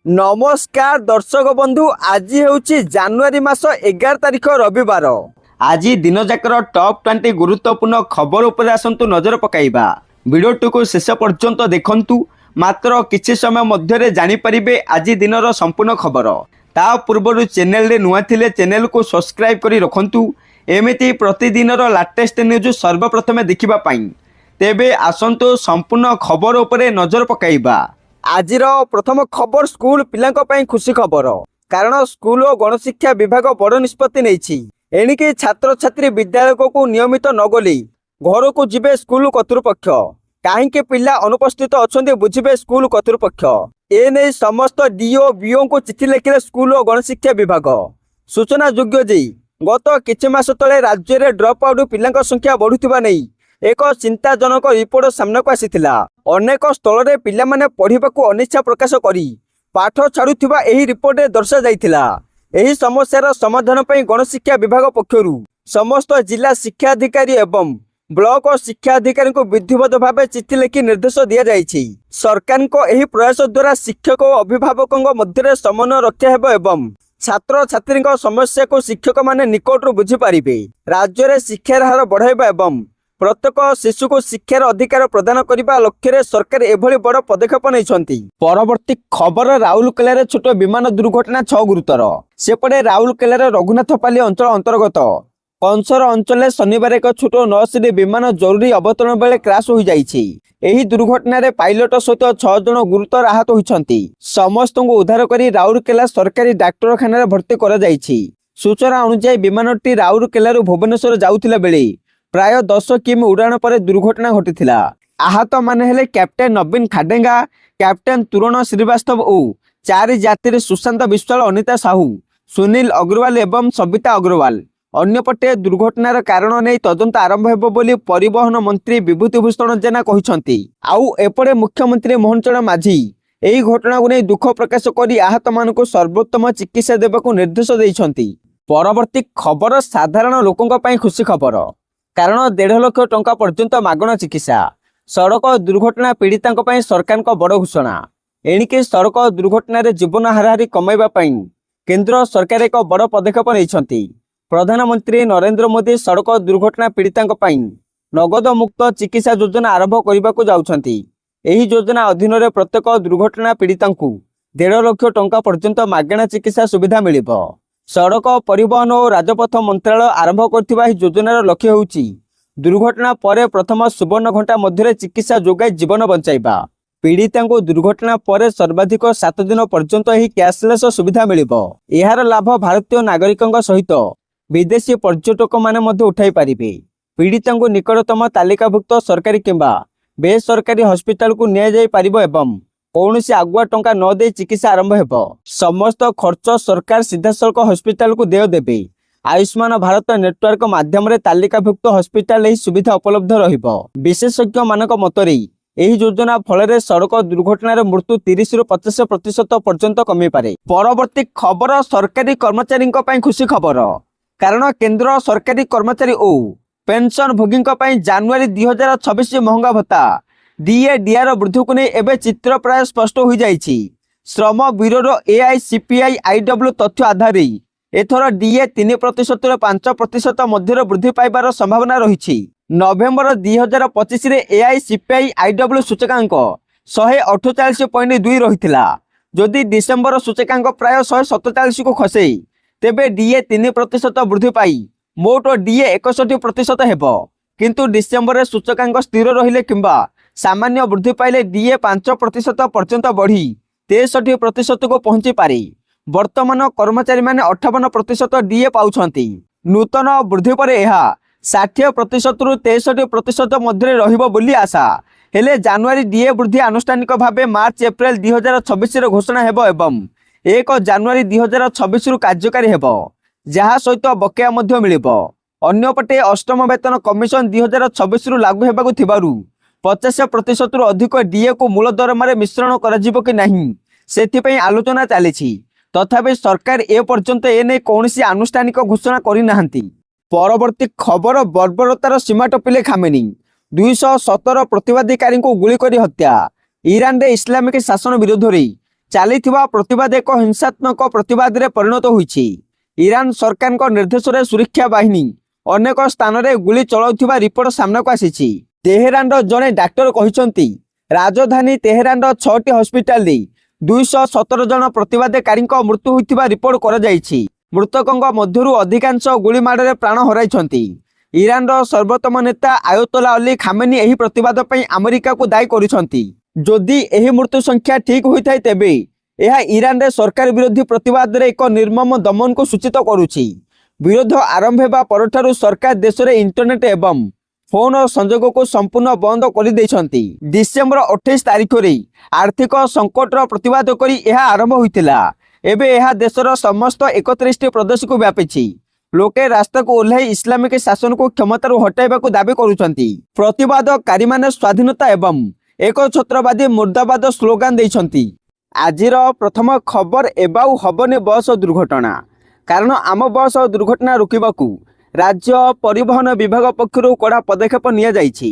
नमस्कार दर्शक बंधु आज हूँ जानुरी मास 11 तारिख रविवार। आज दिन जाकर टॉप 20 गुरुत्वपूर्ण खबर उपर आसतु नजर पकाइबा। वीडियो को शेष पर्यंत देखंतु। मात्र किछि समय मध्य जानीपारे आज दिन संपूर्ण खबर। ता पूर्व चैनल रे नुआ थिले चैनल को सब्सक्राइब करी रखंतु। एमिति प्रतिदिन लाटेस्ट न्यूज सर्वप्रथमे देखिबा पाई। तेबे आसंतु संपूर्ण खबर उपरे नजर पकाइबा। आजिर प्रथम खबर स्कूल पिलांक ପାଇଁ खुशी खबर। कारण स्कूल और गणशिक्षा विभाग बड़ निष्पत्ति नहीं। एणिकी छात्र छात्री विद्यालय को नियमित नगली घर को जिबे स्कूल कर्तृपक्ष। कहीं पिला अनुपस्थित अच्छा बुझे स्कूल कर्तृपक्ष। एने समस्त डीओ बीओ को चिठी लिखिले स्कूल और गणशिक्षा विभाग। सूचना योग्य जे गत किछि मास तले राज्य में ड्रप आउट पिलांक संख्या बढ़ुवा नहीं एक चिंताजनक रिपोर्ट सामना को आसीथिला। अनेक स्थल में पिला माने पढ़िबाकू अनिच्छा प्रकाश करी पाठ छाड़ुथिबा एही रिपोर्ट रे दर्शा जाइथिला। एही समस्यार समाधान पई गणशिक्षा विभाग पक्षरु समस्त जिला शिक्षा अधिकारी एवं ब्लॉक शिक्षा अधिकारी को विधिवत भाव चिठी लिखि निर्देश दिया जाइछि। सरकार को एही प्रयास द्वारा शिक्षक और अभिभावकों मध्य समन्वय रक्षा हेबो एवं छात्र छात्री समस्या को शिक्षक माने निकटरू बुझी पारिबे। राज्य में शिक्षार हार बढ़ाइबा एवं प्रत्येक शिशु को शिक्षार अधिकार प्रदान करने लक्ष्य सरकार एभली बड़ पदक्षेप नहीं। परवर्ती खबर राउरकेला छोट विमान दुर्घटना 6 गुरुतर। सेपटे राउरकेला रघुनाथपाली अंचल अंतर्गत कंसर अंचल शनिवार एक छोट नर्सरी विमान जरूरी अवतरण बेले क्रैश हो जाइछि। एही दुर्घटना रे पायलट सहित 6 जन गुरुतर आहत होइछन्ति। समस्त को उद्धार करी राउरकेला सरकारी डाक्तरखाना भर्ती करा जाइछि। सूचना अनुसार विमानटी राउरकेला भुवनेश्वर जाउथिला बेले प्राय 10 किमी उड़ाण पर दुर्घटना घटी। आहत माने हेले कैप्टेन नवीन खाडेंगा, कैप्टेन तुरण श्रीवास्तव और 4 यात्री सुशांत विश्वाल, अनिता साहू, सुनील अग्रवाल एवं सविता अग्रवाल। अन्यपटे दुर्घटनार कारण नहीं तदंत आरंभ हेबो बोली परिवहन मंत्री विभूतिभूषण जेना कहिसंती। आउ एपटे मुख्यमंत्री मोहन चरण माझी एही घटना को नहीं दुख प्रकाश करी आहत मानकु सर्वोत्तम चिकित्सा देबाकू निर्देश दैछंती। परवर्ती खबर साधारण लोकंक पई खुशी खबर। कारण 1.5 लाख टंका पर्यंत मागणा चिकित्सा। सड़क दुर्घटना पीड़िता सरकार बड़ घोषणा। एणिकी सड़क दुर्घटना जीवन हाराहारी कमाइबा केंद्र सरकार एक बड़ पदक्षेप नहीं। प्रधानमंत्री नरेंद्र मोदी सड़क दुर्घटना पीड़िता नगद मुक्त चिकित्सा योजना आरंभ करने को जाउछंती। एही योजना अधीन प्रत्येक दुर्घटना पीड़िता 1.5 लाख टंका पर्यंत मागणा चिकित्सा सुविधा मिलिबो। सड़क परिवहन और राजपथ मंत्रालय आरंभ करथिबा योजनार लक्ष्य होउची दुर्घटना पर प्रथम सुवर्ण घंटा मध्य चिकित्सा जोगाई जीवन बंचाइबा। पीड़िता को दुर्घटना पर सर्वाधिक 7 दिन पर्यंत ही कैशलेस सुविधा मिलिबो। एहार लाभ भारतीय नागरिकों सहित विदेशी पर्यटक माने मध्य उठाई पारिबे। पीड़िता को निकटतम तालिकाभुक्त सरकारी किंबा बेसरकारी हॉस्पिटल को निया जाई पारिबो एवं कौनसी आगुआ टंका न दे चिकित्सा आरंभ हेबो। समस्त खर्च सरकार सीधासलख हॉस्पिटल को देय देबे। आयुष्मान भारत नेटवर्क माध्यम रे तालिकाभुक्त हॉस्पिटल एही सुविधा उपलब्ध रहिबो। विशेषज्ञ मानक मतरे एही योजना फल सड़क दुर्घटना मृत्यु 30 रु 50% पर्यंत कमी पारे। परवर्ती खबर सरकारी कर्मचारी खुशी खबर। कारण केंद्र सरकारी कर्मचारी ओ पेंशन भोगी जानुआरी 2026 महंगा भत्ता डीए डीआर वृद्धि को नहीं एवं चित्र प्राय स्पष्ट हो जाइछि। श्रम ब्यूरो एआईसीपीआई आईडब्ल्यू तथ्य आधार एथर डीए 3% ରୁ 5% मध्य वृद्धि पाइबार संभावना रही। नवेम्बर 2025 रे एआईसीपीआई आईडब्ल्यू सूचकांक 148.2 रही। जदि डिसेम्बर सूचकांक प्राय 147 को खसे तेबे डीए 3% वृद्धि पाई मोट डीए 61% हेबो। किंतु डिसेम्बर सूचकांक स्थिर रहिले किंबा सामान्य वृद्धि पाइले डीए 5% पर्यंत बढ़ी 63% को पहुंची पारे। वर्तमान कर्मचारी माने 58% डीए पाउछंती। नूतन वृद्धि पर यह 60% रु 63% मध्य रहिबो बोली आशा। हेले जानुआरी डीए वृद्धि आनुष्ठानिक भावे मार्च एप्रिल 2026 रे घोषणा हेबो एवं 1 जानुआरी 2026 रु कार्यकारी हेबो, जहा सहित बकेया मध्य मिलिबो। अन्यपटे अष्टम वेतन कमिशन 2026 रु लागू हेबाकू थिबारु 50% रु अधिक डीए को मूल दरमा मिश्रण करा कि नहीं से आलोचना चली। तथापि सरकार ए पर्यंत एने कौन आनुष्ठानिक घोषणा करना। परवर्ती खबर बर्बरतार सीमा टपिले खामेनी। 217 प्रतिवादीकारी को गुली कर हत्या। ईरान रे इस्लामिक शासन विरोध में ଚାଲିଥିବା ପ୍ରତିବାଦ ଏକ ହିଂସାତ୍ମକ ପ୍ରତିବାଦରେ ପରିଣତ ହୋଇଛି। ଇରାନ ସରକାରଙ୍କ ନିର୍ଦ୍ଦେଶରେ ସୁରକ୍ଷା ବାହିନୀ ଅନେକ ସ୍ଥାନରେ ଗୁଳି ଚଳାଉଥିବା ରିପୋର୍ଟ ସାମ୍ନାକୁ ଆସିଛି। ତେହେରାନର ଜଣେ ଡାକ୍ତର କହିଛନ୍ତି ରାଜଧାନୀ ତେହେରାନର 6ଟି ହସ୍ପିଟାଲରେ 217 ଜଣ ପ୍ରତିବାଦକାରୀଙ୍କ ମୃତ୍ୟୁ ହୋଇଥିବା ରିପୋର୍ଟ କରାଯାଇଛି। ମୃତକଙ୍କ ମଧ୍ୟରୁ ଅଧିକାଂଶ ଗୁଳିମାଡ଼ରେ ପ୍ରାଣ ହରାଇଛନ୍ତି। ଇରାନର ସର୍ବୋତ୍ତମ ନେତା ଆୟତୋଲା ଅଲି ଖାମେନି ଏହି ପ୍ରତିବାଦ ପାଇଁ ଆମେରିକାକୁ ଦାୟୀ କରିଛନ୍ତି। ଯଦି ଏହି ମୃତ୍ୟୁ ସଂଖ୍ୟା ଠିକ୍ ହୋଇଥାଏ ତେବେ ଏହା ଇରାନରେ ସରକାର ବିରୋଧୀ ପ୍ରତିବାଦରେ ଏକ ନିର୍ମମ ଦମନକୁ ସୂଚିତ କରୁଛି। ବିରୋଧ ଆରମ୍ଭ ହେବା ପରଠାରୁ ସରକାର ଦେଶରେ ଇଣ୍ଟରନେଟ୍ ଏବଂ ଫୋନ ସଂଯୋଗକୁ ସମ୍ପୂର୍ଣ୍ଣ ବନ୍ଦ କରିଦେଇଛନ୍ତି। ଡିସେମ୍ବର 28 ତାରିଖରେ ଆର୍ଥିକ ସଂକଟର ପ୍ରତିବାଦ କରି ଏହା ଆରମ୍ଭ ହୋଇଥିଲା। ଏବେ ଏହା ଦେଶର ସମସ୍ତ 31ଟି ପ୍ରଦେଶକୁ ବ୍ୟାପିଛି। ଲୋକେ ରାସ୍ତାକୁ ଓହ୍ଲାଇ ଇସଲାମିକ ଶାସନକୁ କ୍ଷମତାରୁ ହଟାଇବାକୁ ଦାବି କରୁଛନ୍ତି। ପ୍ରତିବାଦକାରୀମାନେ ସ୍ୱାଧୀନତା ଏବଂ ଏକଛତ୍ରବାଦୀ ମୁର୍ଦାବାଦ ସ୍ଲୋଗାନ ଦେଇଛନ୍ତି। ଆଜିର ପ୍ରଥମ ଖବର ଏବାଉ ହବନି ବସ୍ ଦୁର୍ଘଟଣା। କାରଣ ଆମ ବସ୍ ଦୁର୍ଘଟଣା ରୋକିବାକୁ ରାଜ୍ୟ ପରିବହନ ବିଭାଗ ପକ୍ଷରୁ କଡ଼ା ପଦକ୍ଷେପ ନିଆଯାଇଛି।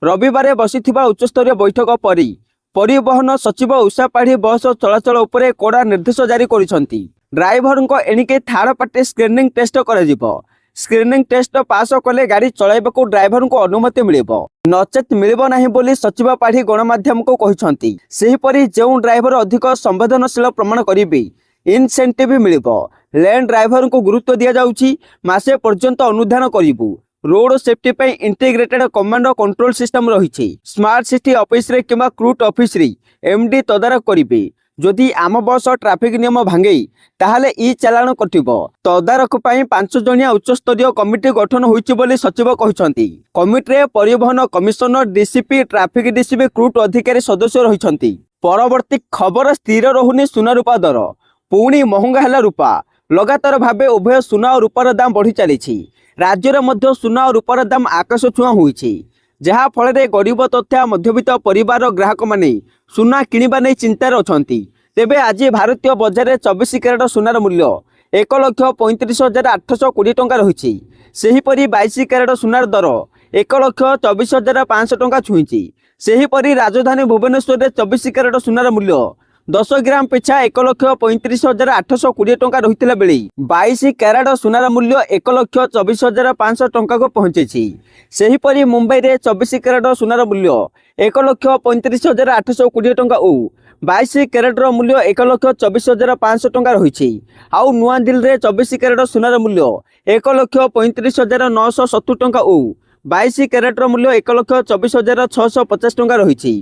ରବିବାର ବସିଥିବା ଉଚ୍ଚସ୍ତରୀୟ ବୈଠକ ପରେ ପରିବହନ ସଚିବ ଉଷା ପାଢ଼ୀ ବସ୍ ଚଳାଚଳ ଉପରେ କଡ଼ା ନିର୍ଦ୍ଦେଶ ଜାରି କରିଛନ୍ତି। ଡ୍ରାଇଭରଙ୍କ ଏଣିକି ଥାର୍ଡ ପାର୍ଟି ସ୍କ୍ରିନିଂ ଟେଷ୍ଟ କରାଯିବ। ସ୍କ୍ରିନିଂ ଟେଷ୍ଟ ପାସ୍ କଲେ ଗାଡ଼ି ଚଳାଇବାକୁ ଡ୍ରାଇଭରଙ୍କୁ ଅନୁମତି ମିଳିବ, ନଚେତ୍ ମିଳିବ ନାହିଁ ବୋଲି ସଚିବ ପାଢ଼ୀ ଗଣମାଧ୍ୟମକୁ କହିଛନ୍ତି। ସେହିପରି ଯେଉଁ ଡ୍ରାଇଭର ଅଧିକ ସମ୍ବେଦନଶୀଳ ପ୍ରମାଣ କରିବେ ଇନସେଣ୍ଟିଭ ମିଳିବ। ଲେନ୍ ଡ୍ରାଇଭରଙ୍କୁ ଗୁରୁତ୍ୱ ଦିଆଯାଉଛି। ମାସେ ପର୍ଯ୍ୟନ୍ତ ଅନୁଧ୍ୟାନ କରିବୁ। ରୋଡ ସେଫ୍ଟି ପାଇଁ ଇଣ୍ଟିଗ୍ରେଟେଡ୍ କମାଣ୍ଡ କଣ୍ଟ୍ରୋଲ ସିଷ୍ଟମ ରହିଛି। ସ୍ମାର୍ଟ ସିଟି ଅଫିସରେ କିମ୍ବା କ୍ରୁଟ୍ ଅଫିସରେ ଏମଡି ତଦାରଖ କରିବେ। ଯଦି ଆମ ବସ୍ ଟ୍ରାଫିକ ନିୟମ ଭାଙ୍ଗେ ତାହେଲେ ଇ ଚାଲାଣ କଟିବ। ତଦାରଖ ପାଇଁ 5 ଜଣିଆ ଉଚ୍ଚସ୍ତରୀୟ କମିଟି ଗଠନ ହୋଇଛି ବୋଲି ସଚିବ କହିଛନ୍ତି। କମିଟିରେ ପରିବହନ commissioner, DCP, traffic DCP, CRUT ଅଧିକାରୀ ସଦସ୍ୟ ରହିଛନ୍ତି। ପରବର୍ତ୍ତୀ ଖବର, ସ୍ଥିର ରହୁନି ସୁନା ରୂପା ଦର। ପୁଣି ମହଙ୍ଗା ହେଲା ରୂପା। ଲଗାତାର ଭାବେ ଉଭୟ ସୁନା ଓ ରୂପାର ଦାମ ବଢ଼ି ଚାଲିଛି। ରାଜ୍ୟରେ ମଧ୍ୟ ସୁନା ଓ ରୂପାର ଦାମ ଆକାଶ ଛୁଆଁ ହୋଇଛି, ଯାହା ଫଳରେ ଗରିବ ତଥା ମଧ୍ୟବିତ୍ତ ପରିବାରର ଗ୍ରାହକମାନେ ସୁନା କିଣିବା ନେଇ ଚିନ୍ତାରେ ଅଛନ୍ତି। ତେବେ ଆଜି ଭାରତୀୟ ବଜାରରେ 24 କ୍ୟାରେଟ ସୁନାର ମୂଲ୍ୟ 1,35,820 ଟଙ୍କା ରହିଛି। ସେହିପରି 22 କ୍ୟାରେଟ ସୁନାର ଦର 1,24,500 ଟଙ୍କା ଛୁଇଁଛି। ସେହିପରି ରାଜଧାନୀ ଭୁବନେଶ୍ୱରରେ 24 କ୍ୟାରେଟ ସୁନାର ମୂଲ୍ୟ 10 ଗ୍ରାମ ପିଛା 1,35,820 ଟଙ୍କା ରହିଥିଲା ବେଳେ 22 କ୍ୟାରେଟ ସୁନାର ମୂଲ୍ୟ 1,24,500 ଟଙ୍କାକୁ ପହଞ୍ଚିଛି। ସେହିପରି ମୁମ୍ବାଇରେ 24 କ୍ୟାରେଟ ସୁନାର ମୂଲ୍ୟ 1,35,820 ଟଙ୍କା ଓ 22 କ୍ୟାରେଟର ମୂଲ୍ୟ 1,24,500 ଟଙ୍କା ରହିଛି। ଆଉ ନୂଆଦିଲ୍ଲୀରେ 24 କ୍ୟାରେଟ ସୁନାର ମୂଲ୍ୟ 1,35,970 ଟଙ୍କା ଓ 22 କ୍ୟାରେଟର ମୂଲ୍ୟ 1,24,650 ଟଙ୍କା ରହିଛି।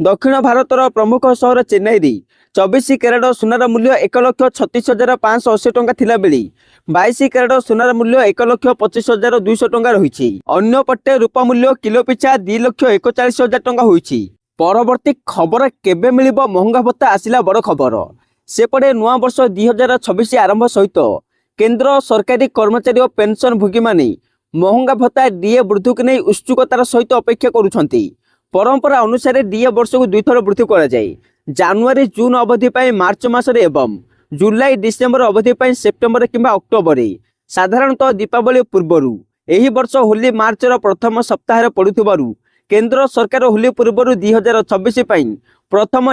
ଦକ୍ଷିଣ ଭାରତର ପ୍ରମୁଖ ସହର ଚେନ୍ନାଇରେ 24 କ୍ୟାରେଟ ସୁନାର ମୂଲ୍ୟ 1,36,580 ଟଙ୍କା ଥିଲାବେଳେ 22 କ୍ୟାରେଟ ସୁନାର ମୂଲ୍ୟ 1,25,200 ଟଙ୍କା ରହିଛି। ଅନ୍ୟପଟେ ରୂପା ମୂଲ୍ୟ କିଲୋ ପିଛା 2,41,000 ଟଙ୍କା ହୋଇଛି। ପରବର୍ତ୍ତୀ ଖବର, କେବେ ମିଳିବ ମହଙ୍ଗା ଭତ୍ତା? ଆସିଲା ବଡ଼ ଖବର। ସେପଟେ ନୂଆବର୍ଷ 2026 ଆରମ୍ଭ ସହିତ କେନ୍ଦ୍ର ସରକାରୀ କର୍ମଚାରୀ ଓ ପେନସନ ଭୋଗୀମାନେ ମହଙ୍ଗା ଭତ୍ତା ଡିଏ ବୃଦ୍ଧିକୁ ନେଇ ଉତ୍ସୁକତାର ସହିତ ଅପେକ୍ଷା କରୁଛନ୍ତି। ପରମ୍ପରା ଅନୁସାରେ ଡିଏ ବର୍ଷକୁ 2 ଥର ବୃଦ୍ଧି କରାଯାଏ। ଜାନୁଆରୀ ଜୁନ ଅବଧି ପାଇଁ ମାର୍ଚ୍ଚ ମାସରେ ଏବଂ ଜୁଲାଇ ଡିସେମ୍ବର ଅବଧି ପାଇଁ ସେପ୍ଟେମ୍ବର କିମ୍ବା ଅକ୍ଟୋବରରେ। ସାଧାରଣତଃ ଦୀପାବଳି ପୂର୍ବରୁ ଏହି ବର୍ଷ ହୋଲି ମାର୍ଚ୍ଚର ପ୍ରଥମ ସପ୍ତାହରେ ପଡୁଥିବାରୁ କେନ୍ଦ୍ର ସରକାର ହୋଲି ପୂର୍ବରୁ 2026 ପାଇଁ ପ୍ରଥମ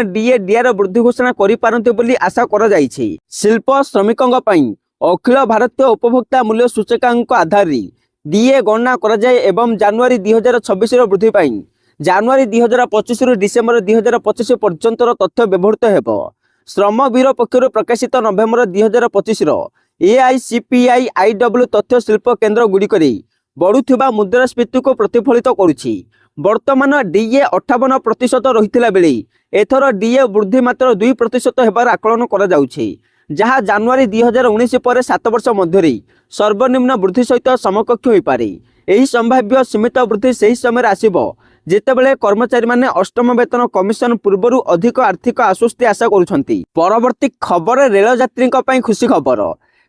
ଡିଆର ବୃଦ୍ଧି ଘୋଷଣା କରିପାରନ୍ତି ବୋଲି ଆଶା କରାଯାଇଛି। ଶିଳ୍ପ ଶ୍ରମିକଙ୍କ ପାଇଁ ଅଖିଳ ଭାରତୀୟ ଉପଭୋକ୍ତା ମୂଲ୍ୟ ସୂଚକାଙ୍କ ଆଧାରରେ ଡିଏ ଗଣନା କରାଯାଏ ଏବଂ ଜାନୁଆରୀ 2026ର ବୃଦ୍ଧି ପାଇଁ ଜାନୁଆରୀ 2025ରୁ ଡିସେମ୍ବର 2025 ପର୍ଯ୍ୟନ୍ତର ତଥ୍ୟ ବ୍ୟବହୃତ ହେବ। ଶ୍ରମ ବ୍ୟୁରୋ ପକ୍ଷରୁ ପ୍ରକାଶିତ ନଭେମ୍ବର 2025ର AICPI IW ତଥ୍ୟ ଶିଳ୍ପ କେନ୍ଦ୍ର ଗୁଡ଼ିକରେ ବଢ଼ୁଥିବା ମୁଦ୍ରାସ୍ଫୀତିକୁ ପ୍ରତିଫଳିତ କରୁଛି। ବର୍ତ୍ତମାନ ଡିଏ 58% ରହିଥିଲା ବେଳେ ଏଥର ଡିଏ ବୃଦ୍ଧି ମାତ୍ର 2% ହେବାର ଆକଳନ କରାଯାଉଛି, ଯାହା ଜାନୁଆରୀ 2019 ପରେ 7 ବର୍ଷ ମଧ୍ୟରେ ସର୍ବନିମ୍ନ ବୃଦ୍ଧି ସହିତ ସମକକ୍ଷ ହୋଇପାରେ। ଏହି ସମ୍ଭାବ୍ୟ ସୀମିତ ବୃଦ୍ଧି ସେହି ସମୟରେ ଆସିବ ଯେତେବେଳେ କର୍ମଚାରୀମାନେ ଅଷ୍ଟମ ବେତନ କମିଶନ ପୂର୍ବରୁ ଅଧିକ ଆର୍ଥିକ ଆଶ୍ୱସ୍ତି ଆଶା କରୁଛନ୍ତି। ପରବର୍ତ୍ତୀ ଖବର, ରେଳ ଯାତ୍ରୀଙ୍କ ପାଇଁ ଖୁସି ଖବର।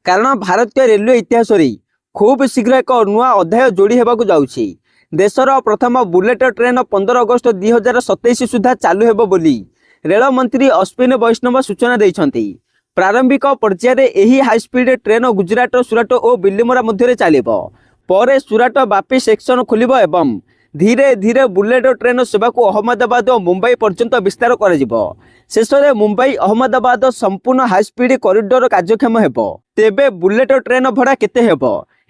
କାରଣ ଭାରତୀୟ ରେଲୱେ ଇତିହାସରେ ଖୁବ୍ ଶୀଘ୍ର ଏକ ନୂଆ ଅଧ୍ୟାୟ ଯୋଡ଼ି ହେବାକୁ ଯାଉଛି। ଦେଶର ପ୍ରଥମ ବୁଲେଟ ଟ୍ରେନ୍ 15 ଅଗଷ୍ଟ 2027 ସୁଦ୍ଧା ଚାଲୁ ହେବ ବୋଲି ରେଳମନ୍ତ୍ରୀ ଅଶ୍ୱିନୀ ବୈଷ୍ଣବ ସୂଚନା ଦେଇଛନ୍ତି। ପ୍ରାରମ୍ଭିକ ପର୍ଯ୍ୟାୟରେ ଏହି ହାଇସ୍ପିଡ୍ ଟ୍ରେନ୍ ଗୁଜରାଟ, ସୁରାଟ ଓ ବିଲିମୋରା ମଧ୍ୟରେ ଚାଲିବ। ପରେ ସୁରାଟ ବାପି ସେକ୍ସନ ଖୋଲିବ ଏବଂ ଧୀରେ ଧୀରେ ବୁଲେଟ୍ ଟ୍ରେନ୍ ସେବାକୁ ଅହମ୍ମଦାବାଦ ଓ ମୁମ୍ବାଇ ପର୍ଯ୍ୟନ୍ତ ବିସ୍ତାର କରାଯିବ। ଶେଷରେ ମୁମ୍ବାଇ ଅହମ୍ମଦାବାଦ ସମ୍ପୂର୍ଣ୍ଣ ହାଇସ୍ପିଡ୍ କରିଡର କାର୍ଯ୍ୟକ୍ଷମ ହେବ। ତେବେ ବୁଲେଟ୍ ଟ୍ରେନ୍ ଭଡ଼ା କେତେ ହେବ?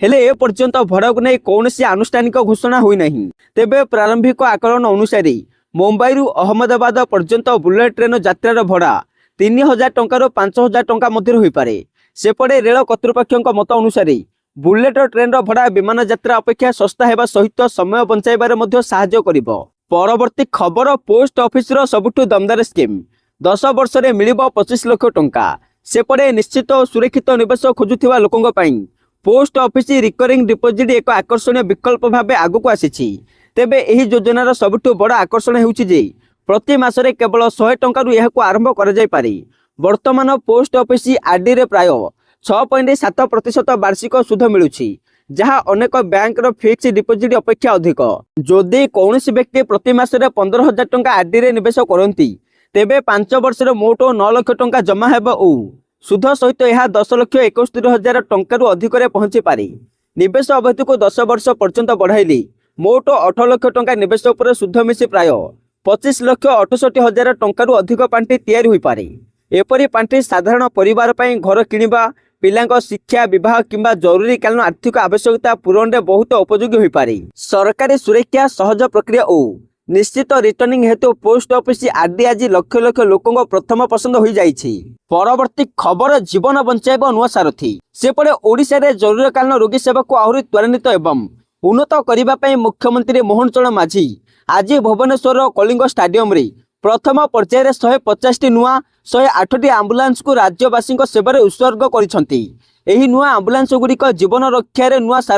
ହେଲେ ଏ ପର୍ଯ୍ୟନ୍ତ ଭଡ଼ାକୁ ନେଇ କୌଣସି ଆନୁଷ୍ଠାନିକ ଘୋଷଣା ହୋଇନାହିଁ। ତେବେ ପ୍ରାରମ୍ଭିକ ଆକଳନ ଅନୁସାରେ ମୁମ୍ବାଇରୁ ଅହମ୍ମଦାବାଦ ପର୍ଯ୍ୟନ୍ତ ବୁଲେଟ୍ ଟ୍ରେନ୍ ଯାତ୍ରାର ଭଡ଼ା 3000 ଟଙ୍କାରୁ 5000 ଟଙ୍କା ମଧ୍ୟରେ ହୋଇପାରେ। ସେପଟେ ରେଳ କର୍ତ୍ତୃପକ୍ଷଙ୍କ ମତ ଅନୁସାରେ ବୁଲେଟ୍ ଟ୍ରେନ୍ର ଭଡ଼ା ବିମାନ ଯାତ୍ରା ଅପେକ୍ଷା ଶସ୍ତା ହେବା ସହିତ ସମୟ ବଞ୍ଚାଇବାରେ ମଧ୍ୟ ସାହାଯ୍ୟ କରିବ। ପରବର୍ତ୍ତୀ ଖବର, ପୋଷ୍ଟ ଅଫିସର ସବୁଠୁ ଦମଦାର ସ୍କିମ୍। 10 ବର୍ଷରେ ମିଳିବ 25 ଲକ୍ଷ ଟଙ୍କା। ସେପଟେ ନିଶ୍ଚିତ ଓ ସୁରକ୍ଷିତ ନିବେଶ ଖୋଜୁଥିବା ଲୋକଙ୍କ ପାଇଁ ପୋଷ୍ଟ ଅଫିସ ରିକରିଂ ଡିପୋଜିଟ୍ ଏକ ଆକର୍ଷଣୀୟ ବିକଳ୍ପ ଭାବେ ଆଗକୁ ଆସିଛି। ତେବେ ଏହି ଯୋଜନାର ସବୁଠୁ ବଡ଼ ଆକର୍ଷଣ ହେଉଛି ଯେ ପ୍ରତି ମାସରେ କେବଳ 100 ଟଙ୍କାରୁ ଏହାକୁ ଆରମ୍ଭ କରାଯାଇପାରେ। ବର୍ତ୍ତମାନ ପୋଷ୍ଟ ଅଫିସ ଆର୍ଡିରେ ପ୍ରାୟ 6.7% ବାର୍ଷିକ ସୁଧ ମିଳୁଛି, ଯାହା ଅନେକ ବ୍ୟାଙ୍କର ଫିକ୍ସ ଡିପୋଜିଟ୍ ଅପେକ୍ଷା ଅଧିକ। ଯଦି କୌଣସି ବ୍ୟକ୍ତି ପ୍ରତି ମାସରେ 15,000 ଟଙ୍କା ଆର୍ଡିରେ ନିବେଶ କରନ୍ତି, ତେବେ 5 ବର୍ଷରେ ମୋଟ 9 ଲକ୍ଷ ଟଙ୍କା ଜମା ହେବ ଓ ସୁଧ ସହିତ ଏହା 10,71,000 ଟଙ୍କାରୁ ଅଧିକରେ ପହଞ୍ଚିପାରେ। ନିବେଶ ଅବଧିକୁ 10 ବର୍ଷ ପର୍ଯ୍ୟନ୍ତ ବଢ଼ାଇଲେ ମୋଟ 8 ଲକ୍ଷ ଟଙ୍କା ନିବେଶ ଉପରେ ସୁଧ ମିଶି ପ୍ରାୟ 25,68,000 ଟଙ୍କାରୁ ଅଧିକ ପାଣ୍ଠି ତିଆରି ହୋଇପାରେ। ଏପରି ପାଣ୍ଠି ସାଧାରଣ ପରିବାର ପାଇଁ ଘର କିଣିବା, ପିଲାଙ୍କ ଶିକ୍ଷା, ବିବାହ କିମ୍ବା ଜରୁରୀକାଳୀନ ଆର୍ଥିକ ଆବଶ୍ୟକତା ପୂରଣରେ ବହୁତ ଉପଯୋଗୀ ହୋଇପାରେ। ସରକାରୀ ସୁରକ୍ଷା, ସହଜ ପ୍ରକ୍ରିୟା ଓ ନିଶ୍ଚିତ ରିଟର୍ଣ୍ଣିଂ ହେତୁ ପୋଷ୍ଟ ଅଫିସ ଆର୍ଡି ଆଜି ଲକ୍ଷ ଲକ୍ଷ ଲୋକଙ୍କ ପ୍ରଥମ ପସନ୍ଦ ହୋଇଯାଇଛି। ପରବର୍ତ୍ତୀ ଖବର, ଜୀବନ ବଞ୍ଚାଇବ ନୂଆ ସାରଥୀ। ସେପଟେ ଓଡ଼ିଶାରେ ଜରୁରୀକାଳୀନ ରୋଗୀ ସେବାକୁ ଆହୁରି ତ୍ୱରାନ୍ୱିତ ଏବଂ ଉନ୍ନତ କରିବା ପାଇଁ ମୁଖ୍ୟମନ୍ତ୍ରୀ ମୋହନ ଚରଣ ମାଝୀ ଆଜି ଭୁବନେଶ୍ୱରର କଳିଙ୍ଗ ଷ୍ଟାଡିୟମରେ ପ୍ରଥମ ପର୍ଯ୍ୟାୟରେ 150ଟି ନୂଆ 108ଟି ଆମ୍ବୁଲାନ୍ସକୁ ରାଜ୍ୟବାସୀଙ୍କ ସେବାରେ ଉତ୍ସର୍ଗ କରିଛନ୍ତି। ଏହି ନୂଆ ଆମ୍ବୁଲାନ୍ସ ଗୁଡ଼ିକ ଜୀବନ ରକ୍ଷାରେ ନୂଆ ସାରଥୀ